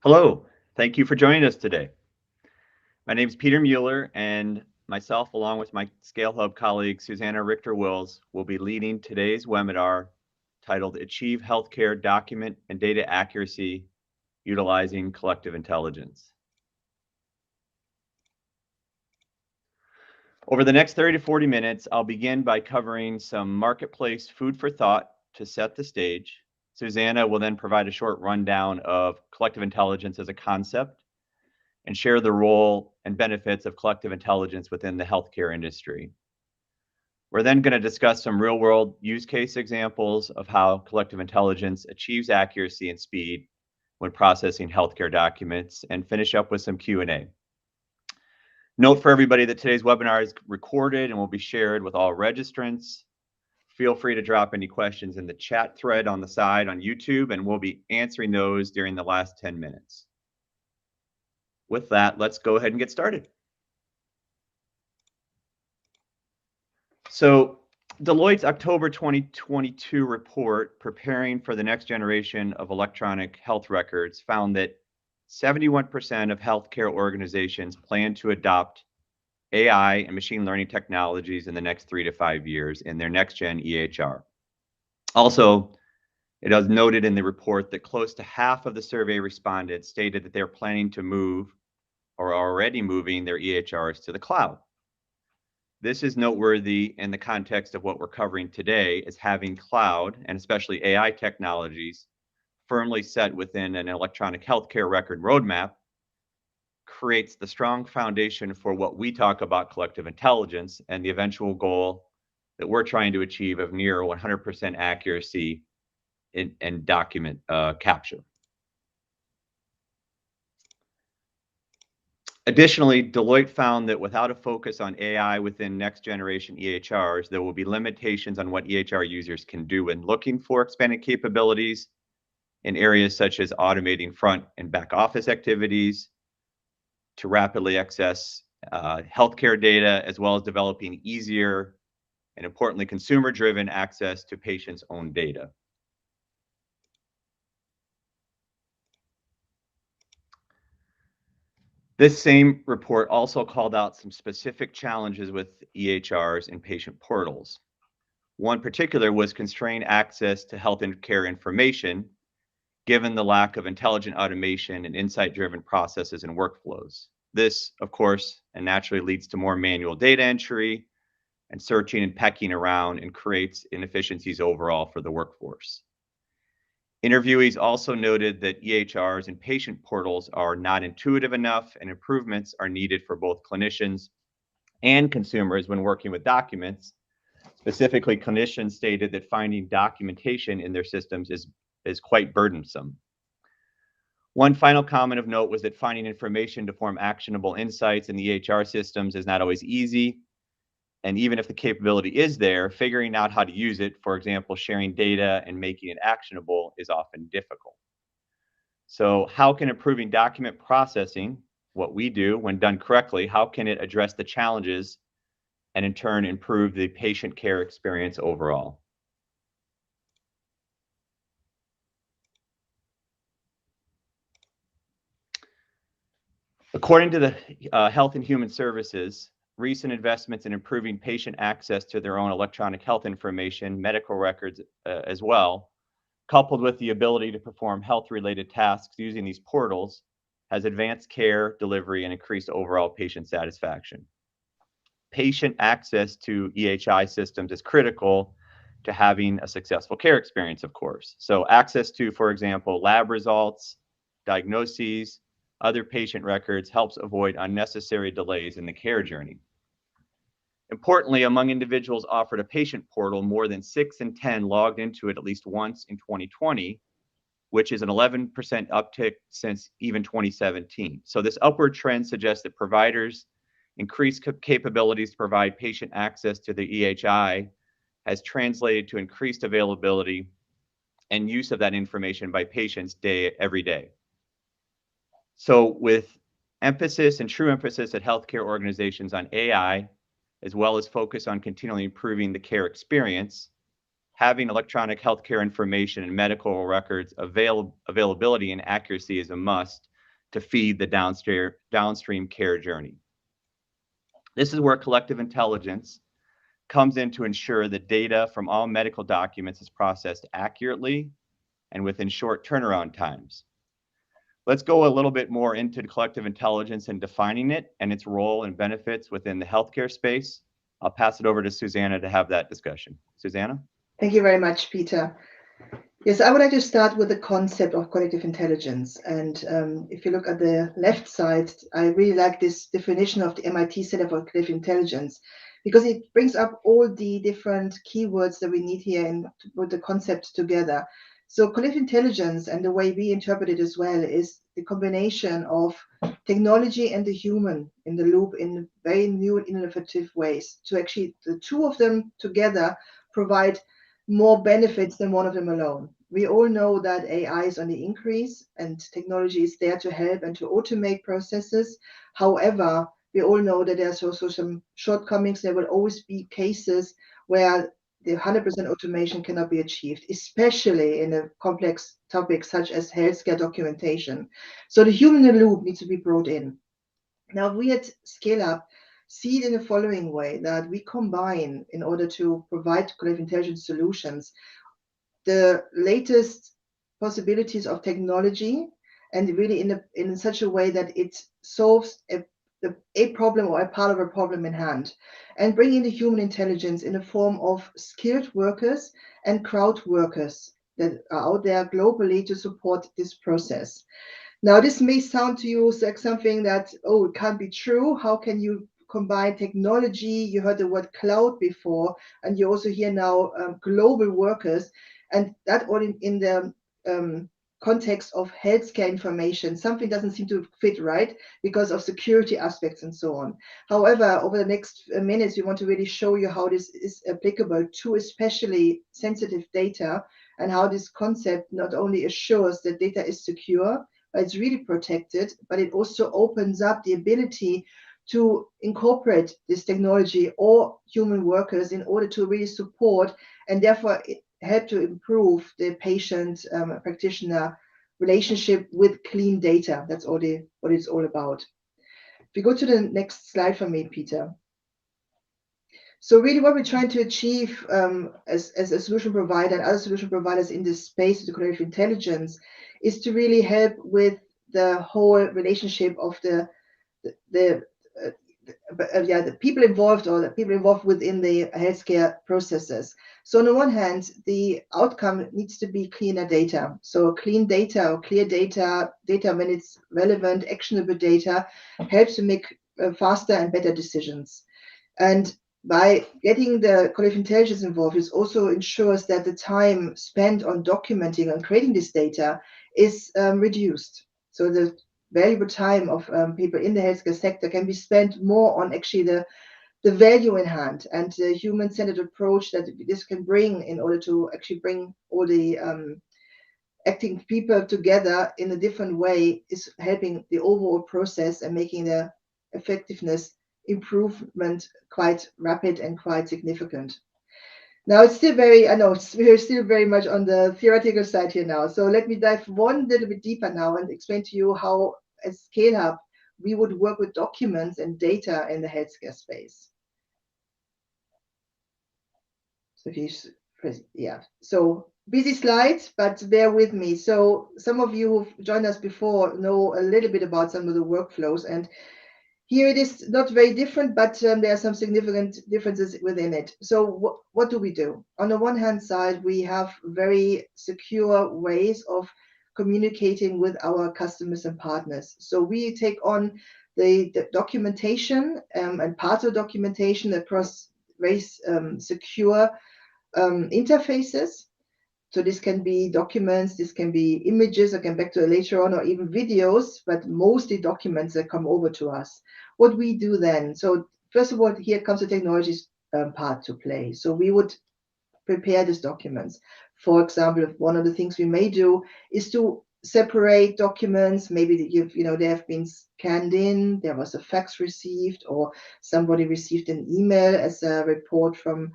Hello, thank you for joining us today. My name is Peter Mueller, and myself, along with my Scale Hub colleague Susanna Richter-Wills, will be leading today's webinar titled Achieve Healthcare Document and Data Accuracy Utilizing Collective Intelligence. Over the next 30 to 40 minutes, I'll begin by covering some marketplace food for thought to set the stage. Susanna will then provide a short rundown of collective intelligence as a concept and share the role and benefits of collective intelligence within the healthcare industry. We're then going to discuss some real-world use case examples of how collective intelligence achieves accuracy and speed when processing healthcare documents, and finish up with some Q&A. Note for everybody that today's webinar is recorded and will be shared with all registrants. Feel free to drop any questions in the chat thread on the side on YouTube, and we'll be answering those during the last 10 minutes. With that, let's go ahead and get started. So Deloitte's October 2022 report, Preparing for the Next Generation of Electronic Health Records, found that 71% of healthcare organizations plan to adopt AI and machine learning technologies in the next 3 to 5 years in their next-gen EHR. Also, it was noted in the report that close to half of the survey respondents stated that they're planning to move or are already moving their EHRs to the cloud. This is noteworthy in the context of what we're covering today, as having cloud and especially AI technologies firmly set within an electronic healthcare record roadmap creates the strong foundation for what we talk about collective intelligence and the eventual goal that we're trying to achieve of near 100% accuracy in document capture. Additionally, Deloitte found that without a focus on AI within next generation EHRs, there will be limitations on what EHR users can do when looking for expanded capabilities in areas such as automating front and back office activities to rapidly access healthcare data, as well as developing easier and importantly, consumer-driven access to patients' own data. This same report also called out some specific challenges with EHRs and patient portals. One particular was constrained access to health and care information, given the lack of intelligent automation and insight-driven processes and workflows. This, of course, and naturally leads to more manual data entry and searching and pecking around, and creates inefficiencies overall for the workforce. Interviewees also noted that EHRs and patient portals are not intuitive enough, and improvements are needed for both clinicians and consumers when working with documents. Specifically, clinicians stated that finding documentation in their systems is quite burdensome. One final comment of note was that finding information to form actionable insights in the EHR systems is not always easy. And even if the capability is there, figuring out how to use it, for example, sharing data and making it actionable, is often difficult. So how can improving document processing, what we do when done correctly, how can it address the challenges and in turn improve the patient care experience overall? According to the Health and Human Services, recent investments in improving patient access to their own electronic health information, medical records as well, coupled with the ability to perform health-related tasks using these portals, has advanced care delivery and increased overall patient satisfaction. Patient access to EHI systems is critical to having a successful care experience, of course. So access to, for example, lab results, diagnoses, other patient records helps avoid unnecessary delays in the care journey. Importantly, among individuals offered a patient portal, more than 6 in 10 logged into it at least once in 2020, which is an 11% uptick since even 2017. So this upward trend suggests that providers' increased capabilities to provide patient access to the EHI has translated to increased availability and use of that information by patients every day. So with emphasis and true emphasis at healthcare organizations on AI, as well as focus on continually improving the care experience, having electronic healthcare information and medical records availability and accuracy is a must to feed the downstream care journey. This is where collective intelligence comes in to ensure that data from all medical documents is processed accurately and within short turnaround times. Let's go a little bit more into collective intelligence and defining it and its role and benefits within the healthcare space. I'll pass it over to Susanna to have that discussion. Susanna? Thank you very much, Peter. Yes, I would like to start with the concept of collective intelligence. And if you look at the left side, I really like this definition of the MIT Center for Collective Intelligence because it brings up all the different keywords that we need here and to put the concept together. So collective intelligence and the way we interpret it as well is the combination of technology and the human in the loop in very new and innovative ways to actually the two of them together provide more benefits than one of them alone. We all know that AI is on the increase and technology is there to help and to automate processes. However, we all know that there's also some shortcomings. There will always be cases where the 100% automation cannot be achieved, especially in a complex topic such as healthcare documentation. So the human in the loop needs to be brought in. Now, we at Scale Up see it in the following way that we combine, in order to provide collective intelligence solutions, the latest possibilities of technology and really in such a way that it solves a problem or a part of a problem in hand, and bring in the human intelligence in the form of skilled workers and crowd workers that are out there globally to support this process. Now, this may sound to you like something that, oh, it can't be true. How can you combine technology? You heard the word cloud before, and you also hear now global workers, and that all in the context of healthcare information. Something doesn't seem to fit, right? Because of security aspects and so on. However, over the next minutes, we want to really show you how this is applicable to especially sensitive data and how this concept not only assures that data is secure, it's really protected, but it also opens up the ability to incorporate this technology or human workers in order to really support and therefore help to improve the patient practitioner relationship with clean data. That's what it's all about. If you go to the next slide for me, Peter. So really what we're trying to achieve as a solution provider and other solution providers in this space of the collective intelligence is to really help with the whole relationship of the people involved or the people involved within the healthcare processes. So on the one hand, the outcome needs to be cleaner data. So clean data or clear data when it's relevant, actionable data, helps to make faster and better decisions. And by getting the collective intelligence involved, it also ensures that the time spent on documenting and creating this data is reduced. So the valuable time of people in the healthcare sector can be spent more on actually the value in hand and the human-centered approach that this can bring in order to actually bring all the acting people together in a different way is helping the overall process and making the effectiveness improvement quite rapid and quite significant. Now it's still we're still very much on the theoretical side here now. So let me dive one little bit deeper now and explain to you how as Scale Up we would work with documents and data in the healthcare space. So if you press, yeah. So busy slides, but bear with me. So some of you who've joined us before know a little bit about some of the workflows, and here it is not very different, but there are some significant differences within it. So what do we do? On the one hand side, we have very secure ways of communicating with our customers and partners. So we take on the documentation and parts of documentation across very secure interfaces. So this can be documents, this can be images, I can back to it later on, or even videos, but mostly documents that come over to us. What we do then, so first of all, here comes the technologies part to play. So we would prepare these documents. For example, one of the things we may do is to separate documents, maybe they have been scanned in, there was a fax received, or somebody received an email as a report from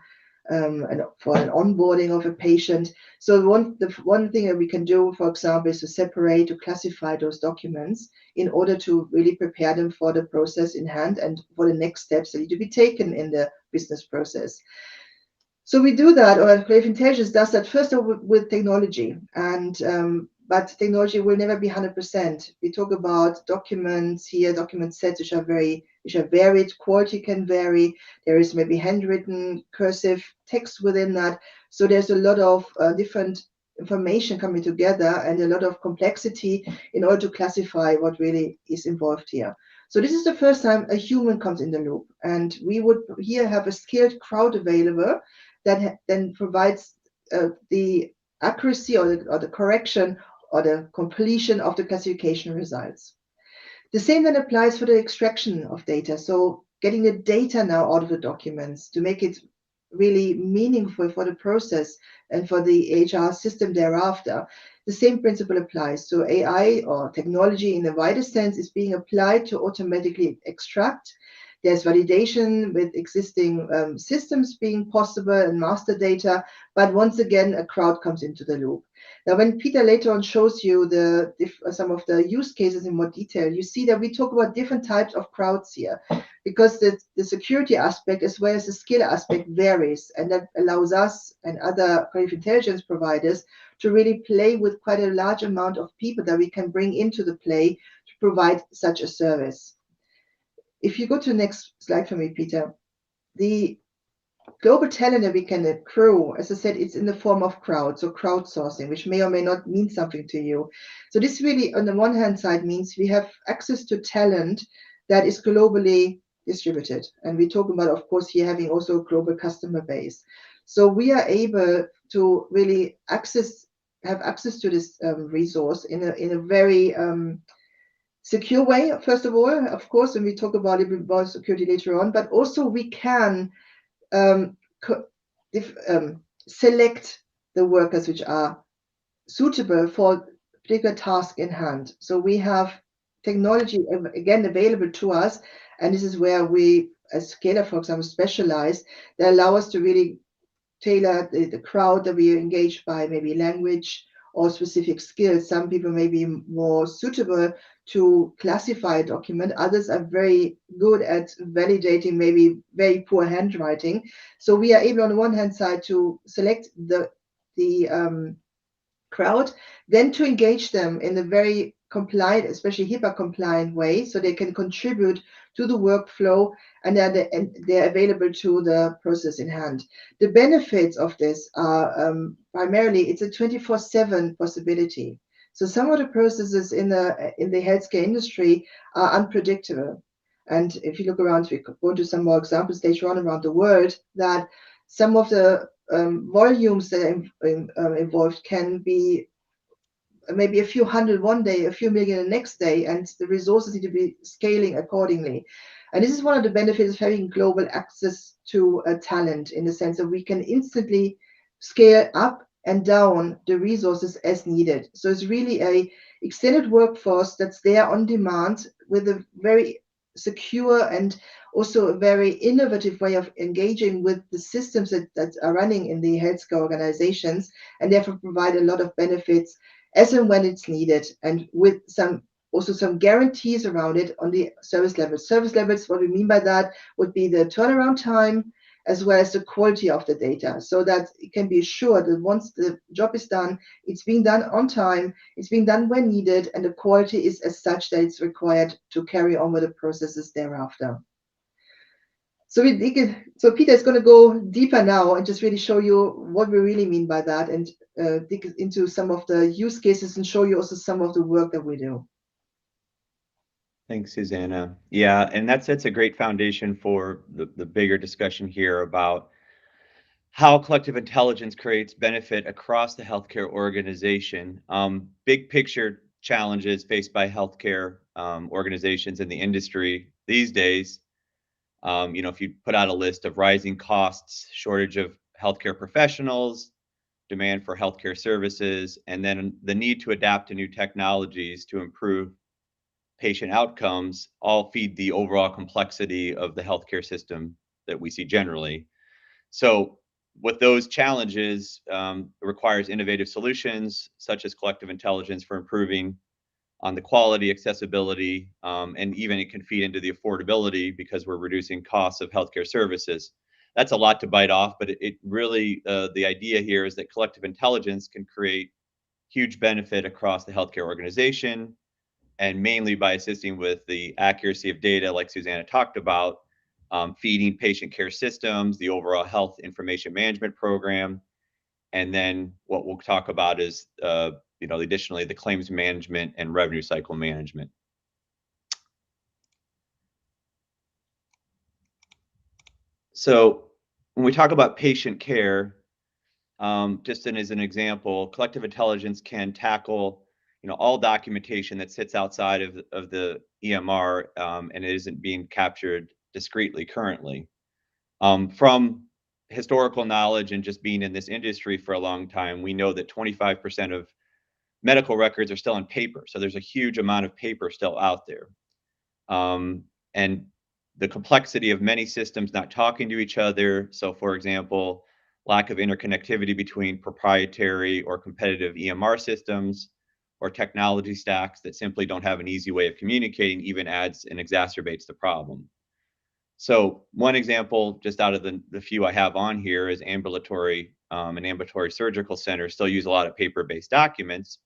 and for an onboarding of a patient. So the one thing that we can do, for example, is to separate, to classify those documents in order to really prepare them for the process in hand and for the next steps that need to be taken in the business process. So we do that, or Creative Intelligence does that first of all with technology, and but technology will never be 100%. We talk about documents here, document sets which are varied. Quality can vary. There is maybe handwritten, cursive text within that. So there's a lot of different information coming together and a lot of complexity in order to classify what really is involved here. So this is the first time a human comes in the loop, and we would here have a skilled crowd available that then provides the accuracy or the correction or the completion of the classification results. The same then applies for the extraction of data. So getting the data now out of the documents to make it really meaningful for the process and for the HR system thereafter. The same principle applies. So AI or technology in the wider sense is being applied to automatically extract. There's validation with existing systems being possible and master data, but once again, a crowd comes into the loop. Now, when Peter later on shows you some of the use cases in more detail, you see that we talk about different types of crowds here, because the security aspect as well as the skill aspect varies, and that allows us and other creative intelligence providers to really play with quite a large amount of people that we can bring into the play to provide such a service. If you go to the next slide for me, Peter, the global talent that we can accrue, as I said, it's in the form of crowd, so crowdsourcing, which may or may not mean something to you. So this really, on the one hand side, means we have access to talent that is globally distributed. And we talk about, of course, here having also a global customer base. So we are able to really have access to this resource in a very secure way, first of all, of course, when we talk about a little bit about security later on, but also we can um, select the workers which are suitable for particular task in hand. So we have technology again available to us, and this is where we, as Scalar, for example, specialize. That allow us to really tailor the crowd that we engage by maybe language or specific skills. Some people may be more suitable to classify a document. Others are very good at validating maybe very poor handwriting. So we are able on the one hand side to select the crowd, then to engage them in a very compliant, especially HIPAA compliant way, so they can contribute to the workflow and they're available to the process in hand. The benefits of this are primarily it's a 24/7 possibility. So some of the processes in the healthcare industry are unpredictable. And if you look around, we could go into some more examples later on around the world, that some of the volumes that are involved can be maybe a few hundred one day, a few million the next day, and the resources need to be scaling accordingly. And this is one of the benefits of having global access to talent, in the sense that we can instantly scale up and down the resources as needed. So it's really a extended workforce that's there on demand with a very secure and also a very innovative way of engaging with the systems that are running in the healthcare organizations, and therefore provide a lot of benefits as and when it's needed, and with some guarantees around it on the service levels. Service levels, what we mean by that would be the turnaround time as well as the quality of the data, so that it can be assured that once the job is done, it's being done on time, it's being done when needed, and the quality is as such that it's required to carry on with the processes thereafter. So Peter is going to go deeper now and just really show you what we really mean by that, and dig into some of the use cases and show you also some of the work that we do. Thanks, Susanna. Yeah, and that sets a great foundation for the bigger discussion here about how collective intelligence creates benefit across the healthcare organization. Big picture challenges faced by healthcare organizations in the industry these days. If you put out a list of rising costs, shortage of healthcare professionals, demand for healthcare services, and then the need to adapt to new technologies to improve patient outcomes, all feed the overall complexity of the healthcare system that we see generally. So with those challenges, requires innovative solutions such as collective intelligence for improving on the quality, accessibility, and even it can feed into the affordability because we're reducing costs of healthcare services. That's a lot to bite off, but it really, the idea here is that collective intelligence can create huge benefit across the healthcare organization, and mainly by assisting with the accuracy of data, like Susanna talked about, feeding patient care systems, the overall health information management program, and then what we'll talk about is, additionally the claims management and revenue cycle management. So when we talk about patient care, just as an example, collective intelligence can tackle, all documentation that sits outside of the EMR, and it isn't being captured discreetly currently. From historical knowledge and just being in this industry for a long time, we know that 25% of medical records are still on paper. So there's a huge amount of paper still out there. And the complexity of many systems not talking to each other. So, for example, lack of interconnectivity between proprietary or competitive EMR systems or technology stacks that simply don't have an easy way of communicating even adds and exacerbates the problem. So one example, just out of the few I have on here, is an ambulatory surgical center still use a lot of paper-based documents.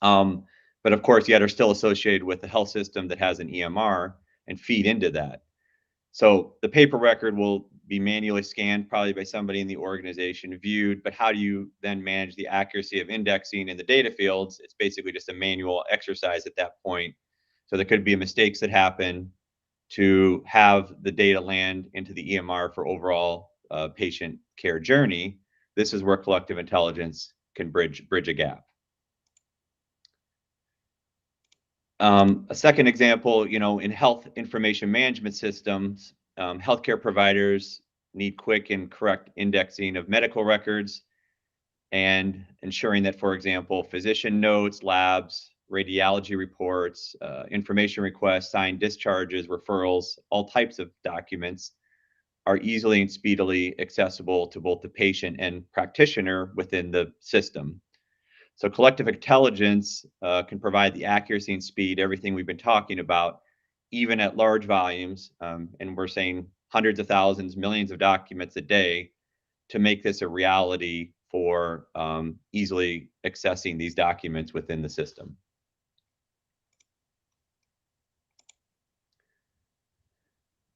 But of course, yet are still associated with the health system that has an EMR and feed into that. So the paper record will be manually scanned, probably by somebody in the organization, viewed, but how do you then manage the accuracy of indexing in the data fields? It's basically just a manual exercise at that point. So there could be mistakes that happen to have the data land into the EMR for overall patient care journey. This is where collective intelligence can bridge a gap. A second example, in health information management systems, healthcare providers need quick and correct indexing of medical records and ensuring that, for example, physician notes, labs, radiology reports, information requests, signed discharges, referrals, all types of documents are easily and speedily accessible to both the patient and practitioner within the system. So collective intelligence can provide the accuracy and speed, everything we've been talking about, even at large volumes. And we're saying hundreds of thousands, millions of documents a day to make this a reality for easily accessing these documents within the system.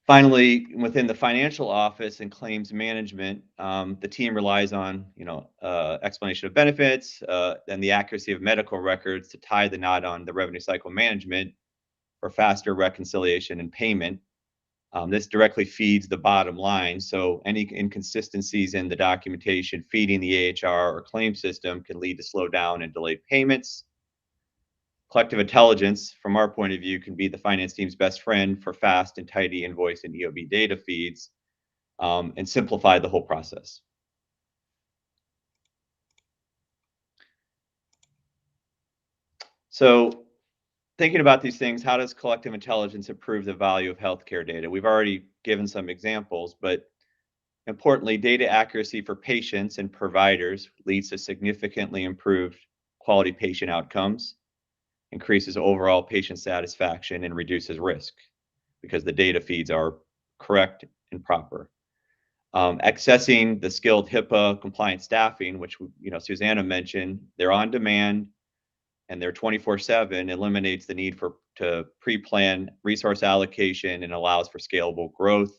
Finally, within the financial office and claims management, the team relies on, explanation of benefits and the accuracy of medical records to tie the knot on the revenue cycle management for faster reconciliation and payment. This directly feeds the bottom line. So any inconsistencies in the documentation feeding the AHR or claim system can lead to slowdown and delayed payments. Collective intelligence, from our point of view, can be the finance team's best friend for fast and tidy invoice and EOB data feeds, and simplify the whole process. So thinking about these things, how does collective intelligence improve the value of healthcare data? We've already given some examples, but importantly, data accuracy for patients and providers leads to significantly improved quality patient outcomes, increases overall patient satisfaction, and reduces risk because the data feeds are correct and proper. Accessing the skilled HIPAA compliant staffing, which Susanna mentioned, they're on demand and they're 24/7, eliminates the need to pre-plan resource allocation and allows for scalable growth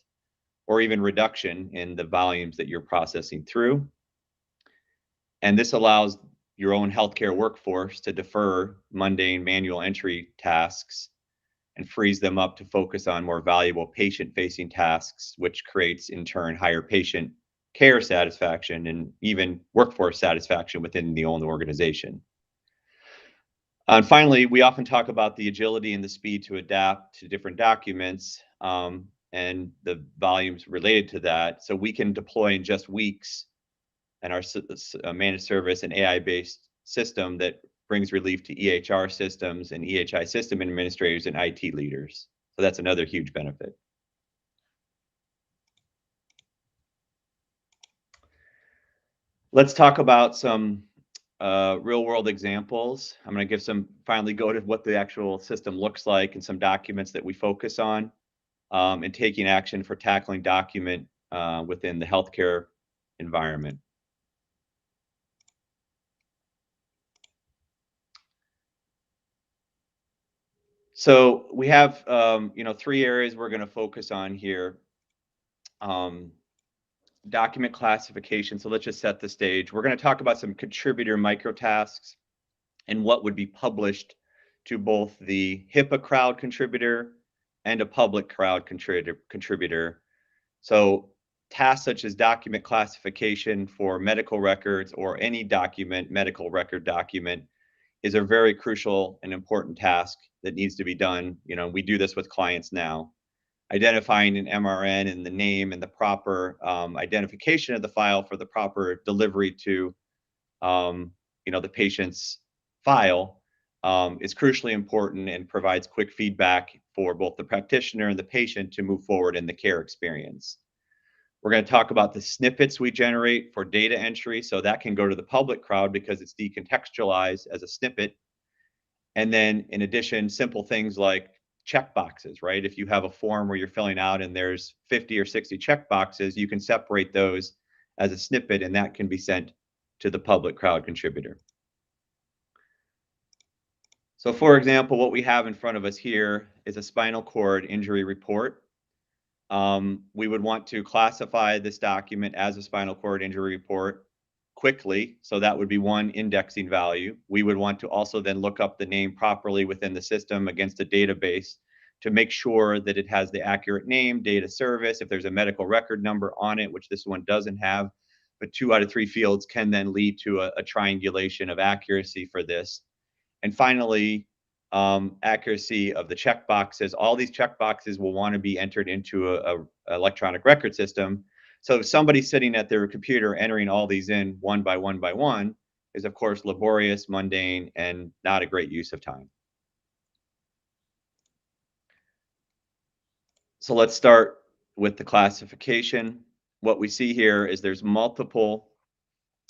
or even reduction in the volumes that you're processing through. And this allows your own healthcare workforce to defer mundane manual entry tasks and frees them up to focus on more valuable patient-facing tasks, which creates, in turn, higher patient care satisfaction and even workforce satisfaction within the own organization. And finally, we often talk about the agility and the speed to adapt to different documents, and the volumes related to that. So we can deploy in just weeks and our managed service and AI-based system that brings relief to EHR systems and EHI system administrators and IT leaders. So that's another huge benefit. Let's talk about some real world examples. I'm going to give finally go to what the actual system looks like and some documents that we focus on, and taking action for tackling document within the healthcare environment. So we have, three areas we're going to focus on here. Document classification. So let's just set the stage. We're going to talk about some contributor microtasks and what would be published to both the HIPAA crowd contributor and a public crowd contributor. So tasks such as document classification for medical records or any document, medical record document, is a very crucial and important task that needs to be done. We do this with clients now. Identifying an MRN and the name and the proper identification of the file for the proper delivery to the patient's file is crucially important and provides quick feedback for both the practitioner and the patient to move forward in the care experience. We're going to talk about the snippets we generate for data entry. So that can go to the public crowd because it's decontextualized as a snippet. And then in addition, simple things like check boxes, right? If you have a form where you're filling out and there's 50 or 60 check boxes, you can separate those as a snippet and that can be sent to the public crowd contributor. So for example, what we have in front of us here is a spinal cord injury report. We would want to classify this document as a spinal cord injury report quickly. So that would be one indexing value. We would want to also then look up the name properly within the system against a database to make sure that it has the accurate name, data service, if there's a medical record number on it, which this one doesn't have, but 2 out of 3 fields can then lead to a triangulation of accuracy for this. And finally, accuracy of the check boxes. All these check boxes will want to be entered into a electronic record system. So somebody sitting at their computer entering all these in one by one is of course laborious, mundane, and not a great use of time. So let's start with the classification. What we see here is there's multiple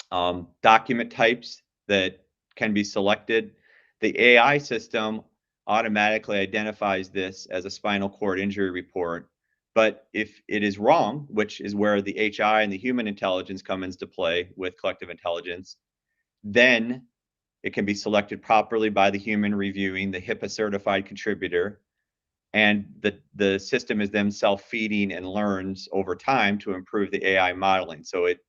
document types that can be selected. The AI system automatically identifies this as a spinal cord injury report. But if it is wrong, which is where the HI and the human intelligence come into play with collective intelligence, then it can be selected properly by the human reviewing the HIPAA certified contributor. And the system is then self-feeding and learns over time to improve the AI modeling. So it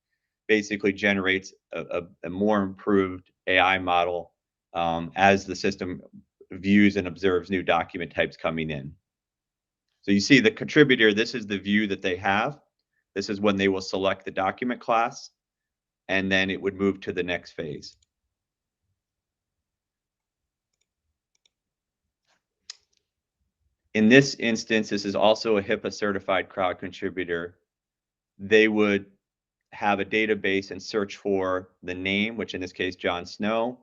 basically generates a more improved AI model as the system views and observes new document types coming in. So you see the contributor, this is the view that they have. This is when they will select the document class, and then it would move to the next phase. In this instance, this is also a HIPAA certified crowd contributor. They would have a database and search for the name, which in this case, John Snow.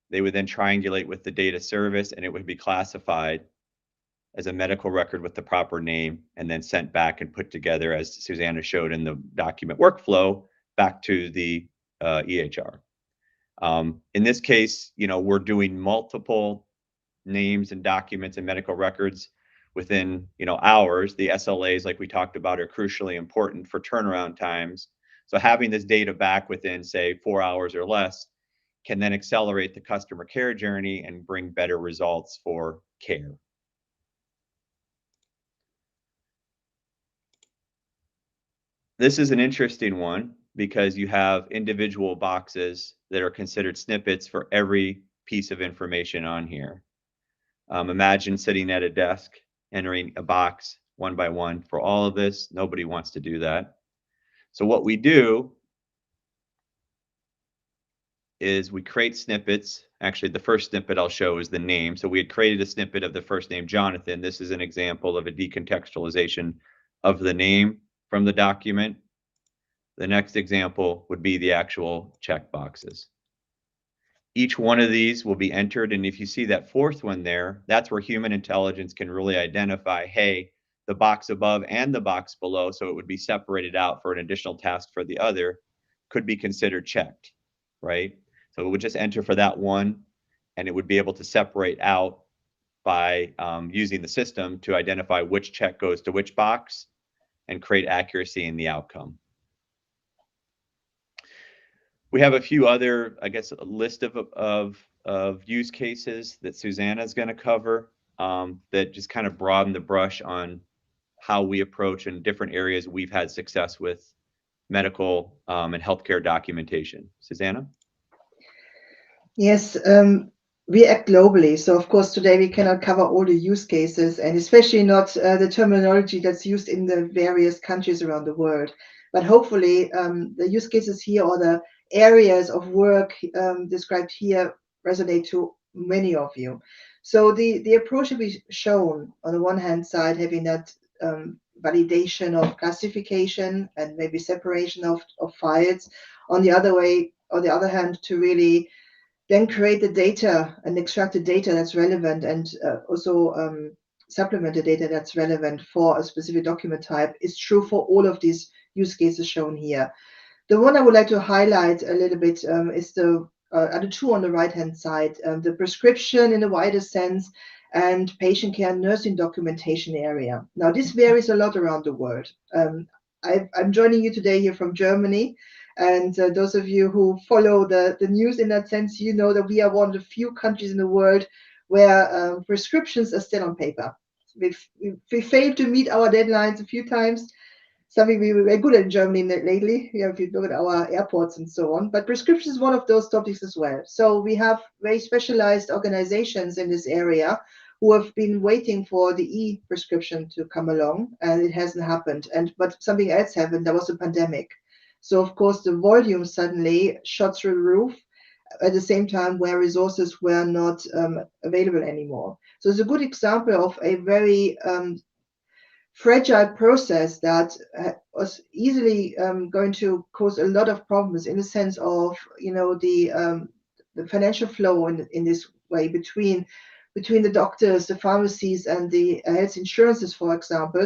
They would then triangulate with the data service and it would be classified as a medical record with the proper name and then sent back and put together, as Susanna showed in the document workflow, back to the EHR. In this case, we're doing multiple names and documents and medical records within hours. The SLAs, like we talked about, are crucially important for turnaround times. So having this data back within, say, 4 hours or less can then accelerate the customer care journey and bring better results for care. This is an interesting one because you have individual boxes that are considered snippets for every piece of information on here. Imagine sitting at a desk, entering a box one by one for all of this. Nobody wants to do that. So what we do is we create snippets. Actually, the first snippet I'll show is the name. So we had created a snippet of the first name, Jonathan. This is an example of a decontextualization of the name from the document. The next example would be the actual check boxes. Each one of these will be entered, and if you see that fourth one there, that's where human intelligence can really identify, hey, the box above and the box below, so it would be separated out for an additional task for the other. could be considered checked, right? So it would just enter for that one, and it would be able to separate out by using the system to identify which check goes to which box and create accuracy in the outcome. We have a few other, I guess, a list of use cases that Susanna is going to cover that just kind of broaden the brush on how we approach in different areas we've had success with medical and healthcare documentation. Susanna? Yes, we act globally. So, of course, today we cannot cover all the use cases, and especially not the terminology that's used in the various countries around the world. But hopefully, the use cases here or the areas of work described here resonate to many of you. So, the approach that we've shown on the one hand side, having that validation of classification and maybe separation of files, on the other way, on the other hand, to really then create the data and extract the data that's relevant and also supplement the data that's relevant for a specific document type is true for all of these use cases shown here. The one I would like to highlight a little bit is the two on the right-hand side, the prescription in the wider sense and patient care nursing documentation area. Now, this varies a lot around the world. I'm joining you today here from Germany. And those of you who follow the news in that sense, you know that we are one of the few countries in the world where prescriptions are still on paper. We failed to meet our deadlines a few times, something we were good at in Germany lately, if you look at our airports and so on. But prescription is one of those topics as well. So we have very specialized organizations in this area who have been waiting for the e-prescription to come along, and it hasn't happened. But something else happened. There was a pandemic. So, of course, the volume suddenly shot through the roof at the same time where resources were not available anymore. So it's a good example of a very fragile process that was easily going to cause a lot of problems in the sense of, the financial flow in this way between the doctors, the pharmacies, and the health insurances, for example.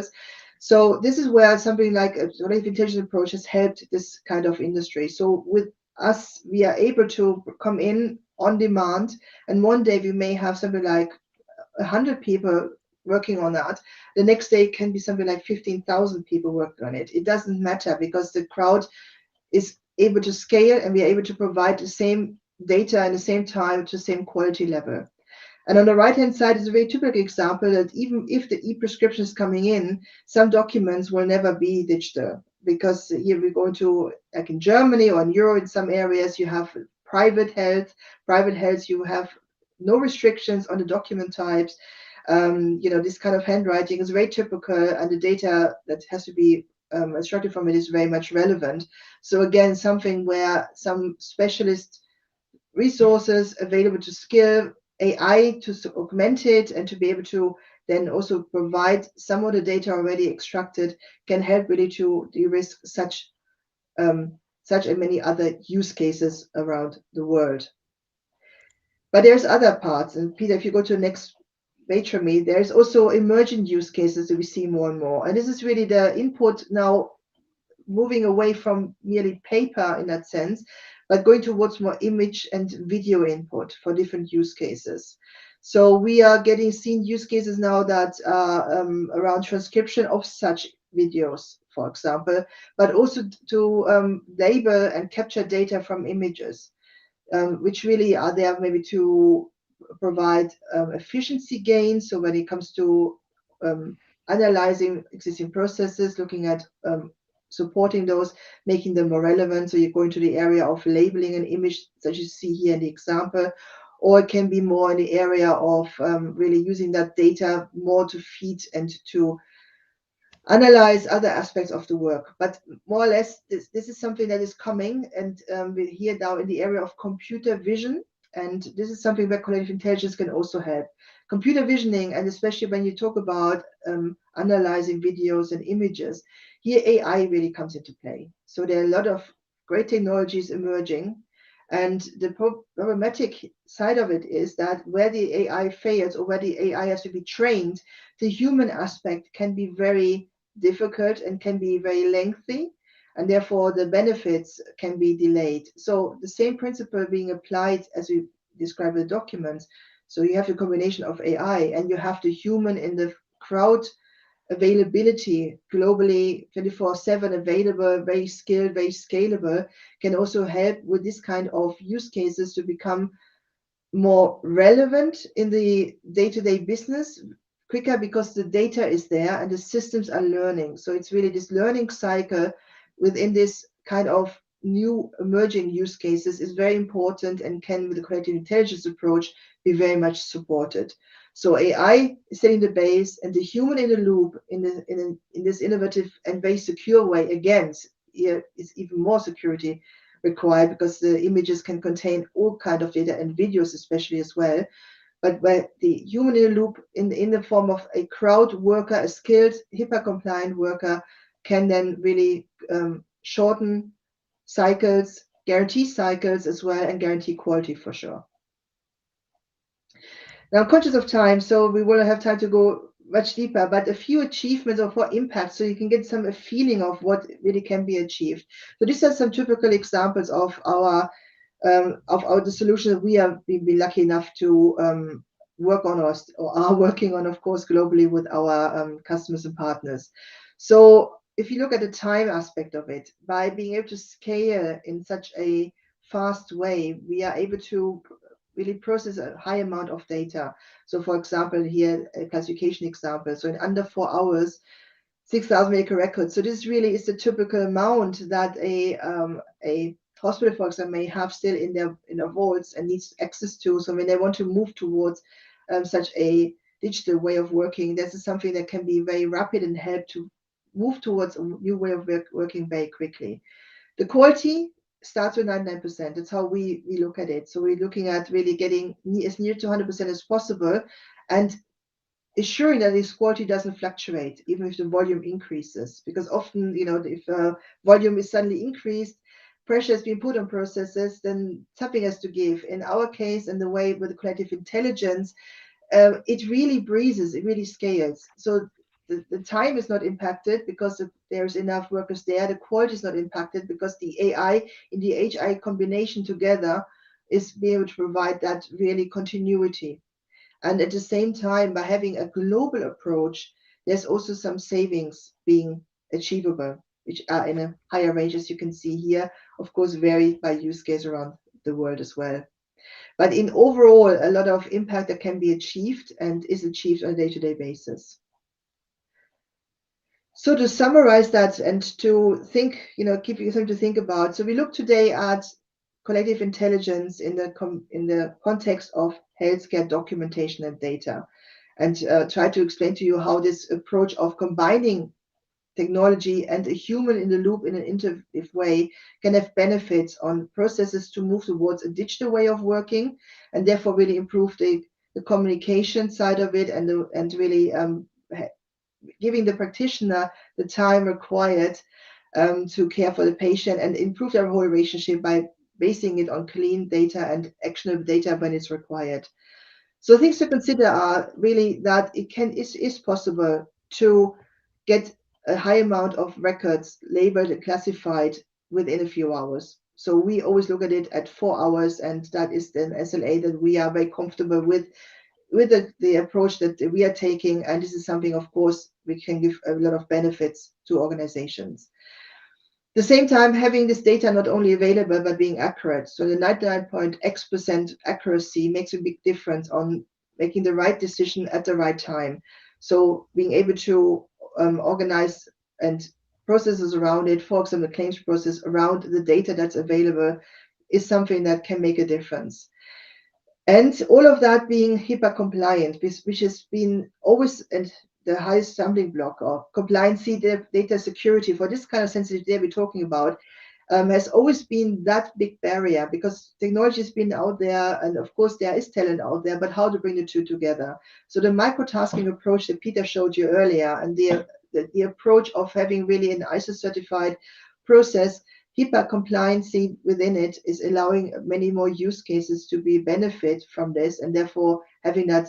So this is where something like a relative intelligence approach has helped this kind of industry. So with us, we are able to come in on demand, and one day we may have something like 100 people working on that. The next day can be something like 15,000 people working on it. It doesn't matter because the crowd is able to scale, and we are able to provide the same data and the same time to the same quality level. And on the right-hand side is a very typical example that even if the e-prescription is coming in, some documents will never be digital, because here we're going to, like in Germany or in Europe, in some areas, you have private health. Private health, you have no restrictions on the document types. This kind of handwriting is very typical, and the data that has to be extracted from it is very much relevant. So again, something where some specialist resources available to skill AI to augment it and to be able to then also provide some of the data already extracted can help really to de-risk such and many other use cases around the world. But there's other parts, and Peter, if you go to the next page for me, there's also emerging use cases that we see more and more. And this is really the input now moving away from merely paper in that sense, but going towards more image and video input for different use cases. So we are seeing use cases now that are around transcription of such videos, for example, but also to label and capture data from images, which really are there maybe to provide efficiency gains. So when it comes to analyzing existing processes, looking at supporting those, making them more relevant. So you go into the area of labeling an image, such as you see here in the example, or it can be more in the area of really using that data more to feed and to analyze other aspects of the work. But more or less, this is something that is coming, and we're here now in the area of computer vision. And this is something where collective intelligence can also help. Computer visioning, and especially when you talk about analyzing videos and images, here AI really comes into play. So there are a lot of great technologies emerging. And the problematic side of it is that where the AI fails or where the AI has to be trained, the human aspect can be very difficult and can be very lengthy. and therefore the benefits can be delayed. So the same principle being applied as we describe the documents. So you have a combination of AI and you have the human in the crowd availability globally 24/7 available, very skilled, very scalable, can also help with this kind of use cases to become more relevant in the day-to-day business quicker because the data is there and the systems are learning. So it's really this learning cycle within this kind of new emerging use cases is very important and can, with the collective intelligence approach, be very much supported. So AI is setting the base, and the human in the loop in this innovative and very secure way. Again, here is even more security required because the images can contain all kind of data and videos especially as well. But where the human in the loop in the form of a crowd worker, a skilled HIPAA compliant worker, can then really shorten cycles, guarantee cycles as well, and guarantee quality for sure. Now, I'm conscious of time, so we will have time to go much deeper, but a few achievements of what impact, so you can get some a feeling of what really can be achieved. So these are some typical examples of the solution that we have been lucky enough to work on or are working on, of course, globally with our customers and partners. So if you look at the time aspect of it, by being able to scale in such a fast way, we are able to really process a high amount of data. So for example, here, a classification example. So in under 4 hours, 6,000 medical records. So this really is the typical amount that a hospital, for example, may have still in their vaults and needs access to. So when they want to move towards such a digital way of working, this is something that can be very rapid and help to move towards a new way of working very quickly. The quality starts with 99%. That's how we look at it. So we're looking at really getting as near to 100% as possible and ensuring that this quality doesn't fluctuate, even if the volume increases. Because often, if volume is suddenly increased, pressure has been put on processes, then something has to give. In our case, and the way with the collective intelligence, it really breezes, it really scales. So the time is not impacted because there's enough workers there. The quality is not impacted because the AI in the HI combination together is being able to provide that really continuity. And at the same time, by having a global approach, there's also some savings being achievable, which are in a higher range, as you can see here, of course, vary by use case around the world as well. But in overall, a lot of impact that can be achieved and is achieved on a day-to-day basis. So to summarize that and to think, give you something to think about. So we look today at collective intelligence in the context of healthcare documentation and data, and try to explain to you how this approach of combining technology and a human in the loop in an intuitive way can have benefits on processes to move towards a digital way of working, and therefore really improve the communication side of it and really giving the practitioner the time required to care for the patient and improve their whole relationship by basing it on clean data and actionable data when it's required. So things to consider are really that is possible to get a high amount of records labeled and classified within a few hours. So we always look at it at 4 hours, and that is an SLA that we are very comfortable with the approach that we are taking. And this is something, of course, we can give a lot of benefits to organizations. At the same time, having this data not only available, but being accurate. So the 99.x% accuracy makes a big difference on making the right decision at the right time. So being able to organize and processes around it, for example, the claims process around the data that's available, is something that can make a difference. And all of that being HIPAA compliant, which has been always the highest stumbling block of compliance, data security for this kind of sensitivity that we're talking about, has always been that big barrier because technology has been out there, and of course there is talent out there, but how to bring the two together. So the microtasking approach that Peter showed you earlier, and the approach of having really an ISO certified process, HIPAA compliancy within it is allowing many more use cases to be benefit from this, and therefore having that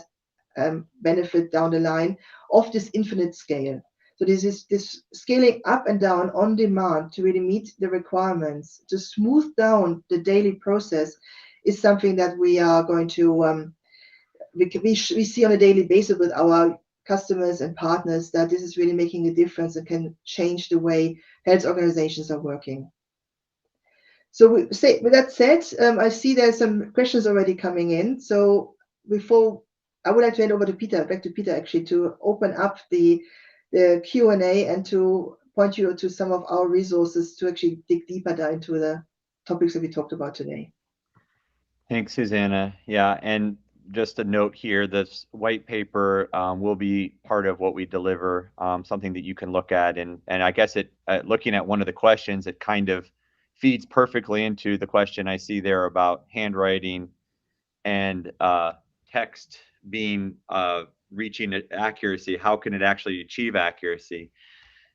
benefit down the line of this infinite scale. So this scaling up and down on demand to really meet the requirements, to smooth down the daily process, is something that we are going to we see on a daily basis with our customers and partners, that this is really making a difference and can change the way health organizations are working. So with that said, I see there's some questions already coming in. So before, I would like to hand over to Peter, back to Peter actually, to open up the Q&A and to point you to some of our resources to actually dig deeper down into the topics that we talked about today. Thanks, Susanna. Yeah, and just a note here, this white paper will be part of what we deliver, something that you can look at. And I guess looking at one of the questions, it kind of feeds perfectly into the question I see there about handwriting and text being reaching accuracy. How can it actually achieve accuracy?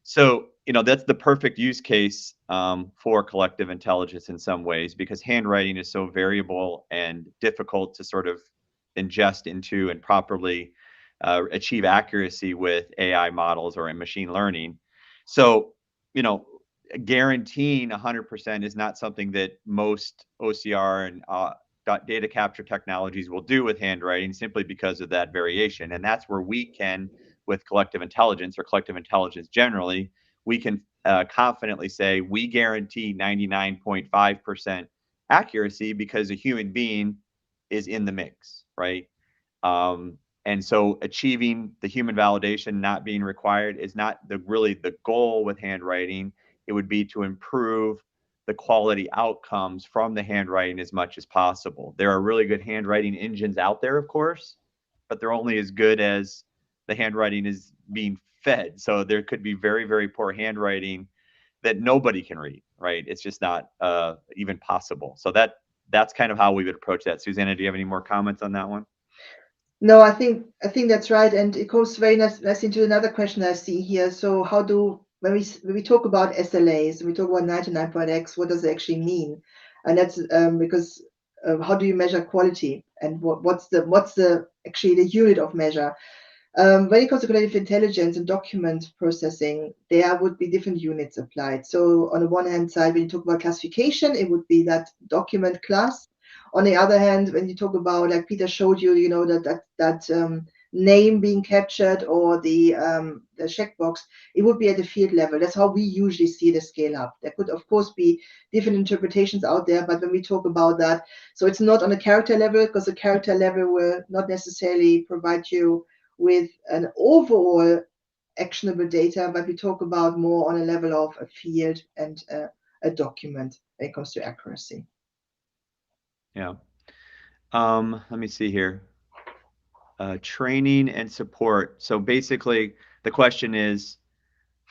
So, that's the perfect use case for collective intelligence in some ways, because handwriting is so variable and difficult to sort of ingest into and properly achieve accuracy with AI models or in machine learning. So, you know, guaranteeing 100% is not something that most OCR and data capture technologies will do with handwriting, simply because of that variation. And that's where we can, with collective intelligence or collective intelligence generally, we can confidently say we guarantee 99.5% accuracy because a human being is in the mix, right? Um, and so achieving the human validation not being required is not really the goal with handwriting. It would be to improve the quality outcomes from the handwriting as much as possible. There are really good handwriting engines out there, of course, but they're only as good as the handwriting is being fed. So there could be very, very poor handwriting that nobody can read, right? It's just not even possible. So that's kind of how we would approach that. Susanna, do you have any more comments on that one? No, I think that's right, and it goes very nice into another question I see here. So how do when we talk about SLAs, we talk about 99.x, what does it actually mean? And that's because how do you measure quality, and what's the actually the unit of measure? When it comes to collective intelligence and document processing, there would be different units applied. So on the one hand side, when you talk about classification, it would be that document class. On the other hand, when you talk about, like Peter showed you, that name being captured, or the checkbox, it would be at the field level. That's how we usually see the scale up. There could, of course, be different interpretations out there, but when we talk about that, so it's not on a character level, because the character level will not necessarily provide you with an overall actionable data, but we talk about more on a level of a field and a document when it comes to accuracy. Yeah. Let me see here. Training and support. So basically, the question is,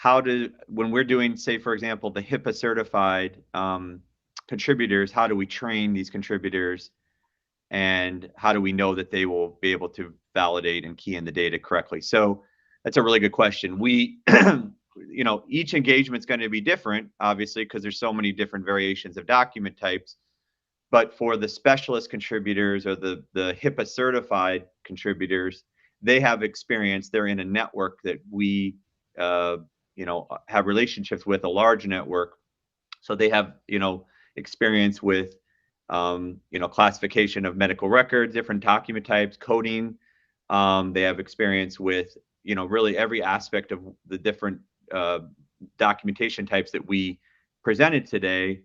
when we're doing, say, for example, the HIPAA certified contributors, how do we train these contributors, and how do we know that they will be able to validate and key in the data correctly? So that's a really good question. Each engagement is going to be different, obviously, because there's so many different variations of document types. But for the specialist contributors or the HIPAA certified contributors, they have experience. They're in a network that we, have relationships with, a large network. So they have, experience with, classification of medical records, different document types, coding. They have experience with, really every aspect of the different documentation types that we presented today.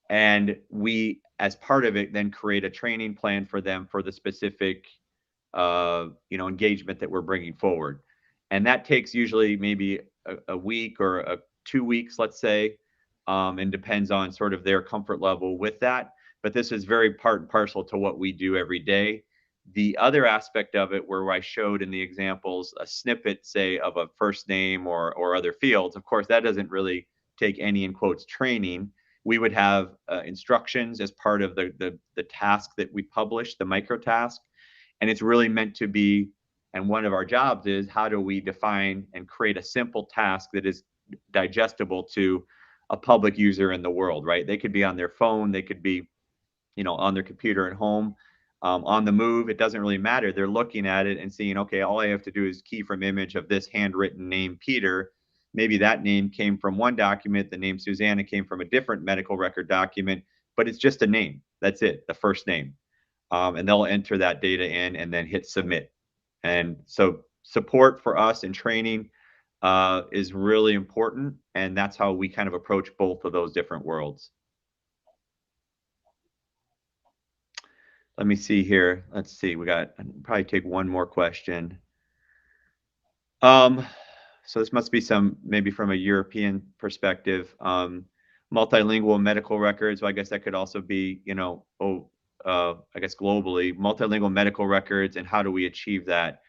And we, as part of it, then create a training plan for them for the specific engagement that we're bringing forward. And that takes usually maybe a week or 2 weeks, let's say, and depends on sort of their comfort level with that. But this is very part and parcel to what we do every day. The other aspect of it, where I showed in the examples a snippet, say, of a first name or other fields, of course, that doesn't really take any, in quotes, training. We would have instructions as part of the task that we publish, the micro task, and it's really meant to be. And one of our jobs is, how do we define and create a simple task that is digestible to a public user in the world, right? They could be on their phone, they could be, on their computer at home, on the move. It doesn't really matter. They're looking at it and seeing, okay, all I have to do is key from image of this handwritten name, Peter, maybe that name came from one document, the name Susanna came from a different medical record document, but it's just a name. That's it, the first name. And they'll enter that data in and then hit submit. And so support for us and training is really important. And that's how we kind of approach both of those different worlds. Let me see here. Let's see. I'll probably take one more question. So this must be maybe from a European perspective. Multilingual medical records. Well, I guess that could also be, I guess globally, multilingual medical records, and how do we achieve that?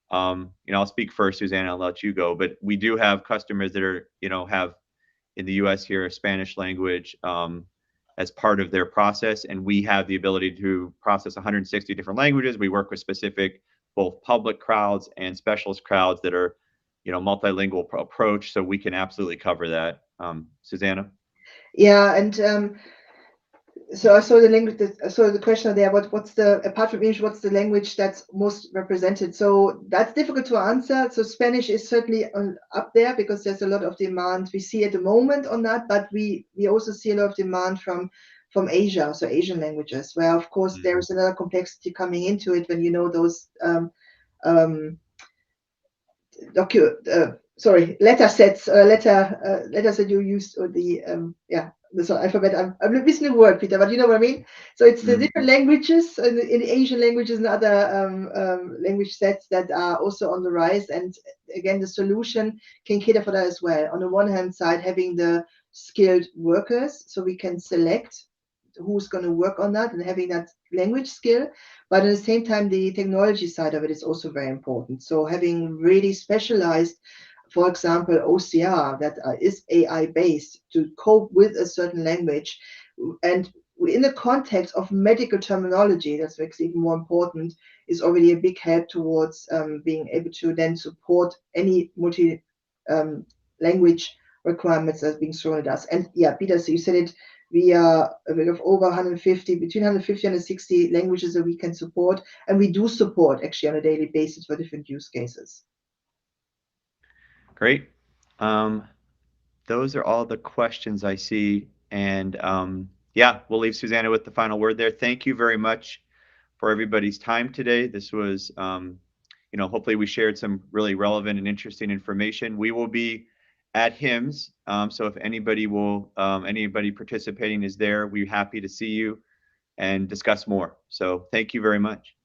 I'll speak first, Suzanne. I'll let you go. But we do have customers that are, have in the U.S. here a Spanish language as part of their process, and we have the ability to process 160 different languages. We work with specific both public crowds and specialist crowds that are, multilingual approach, so we can absolutely cover that. Susanna? Yeah, and so I saw the language. I saw the question there. What's the, apart from English, what's the language that's most represented? So that's difficult to answer. So Spanish is certainly up there because there's a lot of demand we see at the moment on that. But we also see a lot of demand from Asia, so Asian languages, where of course there is another complexity coming into it when you know those letter sets, letters that you use, or the alphabet. I'm missing a word, Peter, but you know what I mean. So it's the different languages in Asian languages and other language sets that are also on the rise. And again, the solution can cater for that as well. On the one hand side, having the skilled workers, so we can select who's going to work on that and having that language skill. But at the same time, the technology side of it is also very important. So having really specialized, for example, OCR that is AI based to cope with a certain language, and in the context of medical terminology, that's makes it even more important, is already a big help towards being able to then support any multi language requirements that's being thrown at us. And yeah, Peter, so you said it, we have over 150, between 150 and 160 languages that we can support, and we do support actually on a daily basis for different use cases. Great. Those are all the questions I see. And yeah, we'll leave Susanna with the final word there. Thank you very much for everybody's time today. This was, hopefully we shared some really relevant and interesting information. We will be at HIMSS. So if anybody participating is there, we're happy to see you and discuss more. So thank you very much.